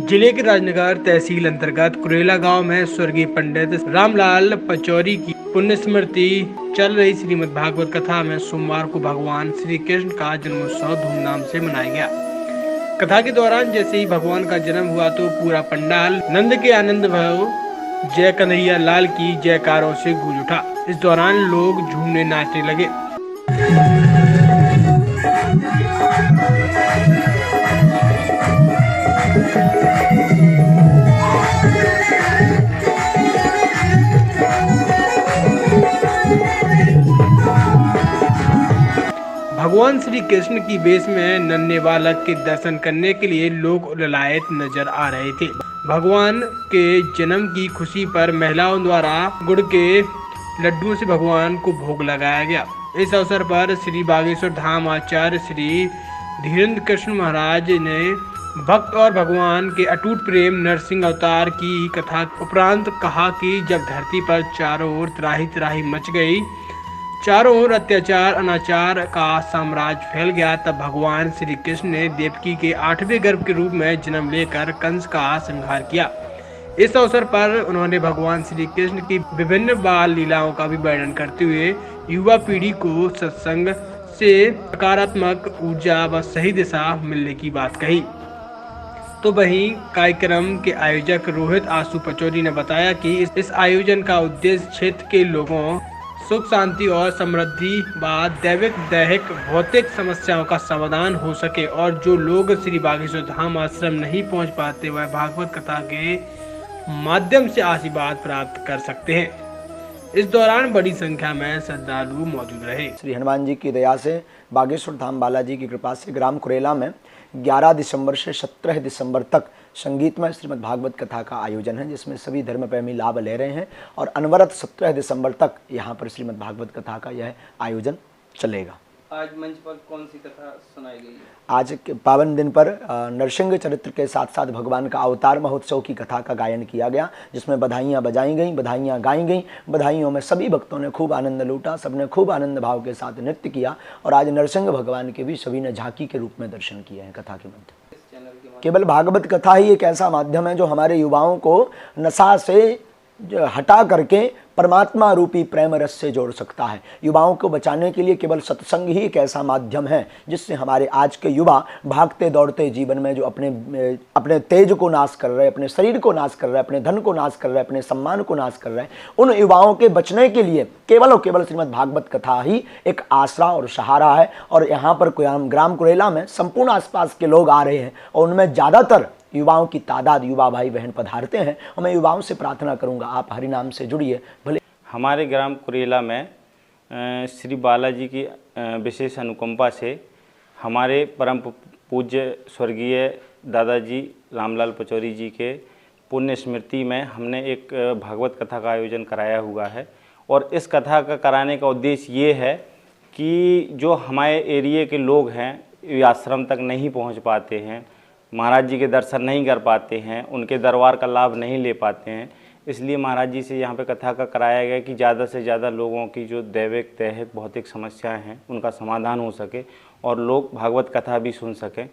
जिले के राजनगर तहसील अंतर्गत कुरेला गांव में स्वर्गीय पंडित रामलाल पचौरी की पुण्य स्मृति चल रही श्रीमद् भागवत कथा में सोमवार को भगवान श्री कृष्ण का जन्मोत्सव धूमधाम से मनाया गया। कथा के दौरान जैसे ही भगवान का जन्म हुआ तो पूरा पंडाल नंद के आनंद भव जय कन्हैया लाल की जयकारों से गूंज उठा। इस दौरान लोग झूमने नाचने लगे। भगवान श्री कृष्ण की वेश में नन्हे बालक के दर्शन करने के लिए लोग ललायत नजर आ रहे थे। भगवान के जन्म की खुशी पर महिलाओं द्वारा गुड़ के लड्डुओं से भगवान को भोग लगाया गया। इस अवसर पर श्री बागेश्वर धाम आचार्य श्री धीरेन्द्र कृष्ण महाराज ने भक्त और भगवान के अटूट प्रेम नरसिंह अवतार की कथा उपरांत कहा कि जब धरती पर चारों ओर त्राही त्राही मच गई, चारों ओर अत्याचार अनाचार का साम्राज्य फैल गया, तब भगवान श्री कृष्ण ने देवकी के 8वें गर्भ के रूप में जन्म लेकर कंस का संहार किया। इस अवसर पर उन्होंने भगवान श्री कृष्ण की विभिन्न बाल लीलाओं का भी वर्णन करते हुए युवा पीढ़ी को सत्संग से सकारात्मक ऊर्जा व सही दिशा मिलने की बात कही। तो वहीं कार्यक्रम के आयोजक रोहित आसू पचौरी ने बताया कि इस आयोजन का उद्देश्य क्षेत्र के लोगों सुख शांति और समृद्धि व दैहिक भौतिक समस्याओं का समाधान हो सके और जो लोग श्री बागेश्वर धाम आश्रम नहीं पहुंच पाते वह भागवत कथा के माध्यम से आशीर्वाद प्राप्त कर सकते हैं। इस दौरान बड़ी संख्या में श्रद्धालु मौजूद रहे। श्री हनुमान जी की दया से बागेश्वर धाम बालाजी की कृपा से ग्राम कुरेला में 11 दिसंबर से 17 दिसंबर तक संगीतमय श्रीमद् भागवत कथा का आयोजन है, जिसमें सभी धर्म प्रेमी लाभ ले रहे हैं और अनवरत 17 दिसंबर तक यहाँ पर श्रीमद् भागवत कथा का यह आयोजन चलेगा। आज मंच पर कौन सी कथा सुनाई गई है? आज के पावन दिन पर नरसिंह चरित्र के साथ साथ भगवान का अवतार महोत्सव की कथा का गायन किया गया, जिसमें बधाइयाँ बजाई गईं, बधाइयाँ गाई गईं। बधाइयों में सभी भक्तों ने खूब आनंद लूटा, सबने खूब आनंद भाव के साथ नृत्य किया और आज नरसिंह भगवान के भी सभी ने झांकी के रूप में दर्शन किए हैं कथा के मध्य। केवल भागवत कथा ही एक ऐसा माध्यम है जो हमारे युवाओं को नशा से हटा करके परमात्मा रूपी प्रेम रस से जोड़ सकता है। युवाओं को बचाने के लिए केवल सत्संग ही एक ऐसा माध्यम है जिससे हमारे आज के युवा भागते दौड़ते जीवन में जो अपने तेज को नाश कर रहे हैं, अपने शरीर को नाश कर रहे हैं, अपने धन को नाश कर रहे हैं, अपने सम्मान को नाश कर रहे हैं, उन युवाओं के बचने के लिए केवल और केवल श्रीमद् भागवत कथा ही एक आसरा और सहारा है। और यहाँ पर ग्राम कुरेला में संपूर्ण आसपास के लोग आ रहे हैं और उनमें ज़्यादातर युवाओं की तादाद युवा भाई बहन पधारते हैं और मैं युवाओं से प्रार्थना करूंगा आप हरि नाम से जुड़िए। भले हमारे ग्राम कुरेला में श्री बालाजी की विशेष अनुकंपा से हमारे परम पूज्य स्वर्गीय दादाजी रामलाल पचौरी जी के पुण्य स्मृति में हमने एक भागवत कथा का आयोजन कराया हुआ है। और इस कथा का कराने का उद्देश्य ये है कि जो हमारे एरिए के लोग हैं आश्रम तक नहीं पहुंच पाते हैं, महाराज जी के दर्शन नहीं कर पाते हैं, उनके दरबार का लाभ नहीं ले पाते हैं, इसलिए महाराज जी से यहाँ पे कथा का कराया गया कि ज़्यादा से ज़्यादा लोगों की जो दैहिक भौतिक समस्याएं हैं उनका समाधान हो सके और लोग भागवत कथा भी सुन सकें।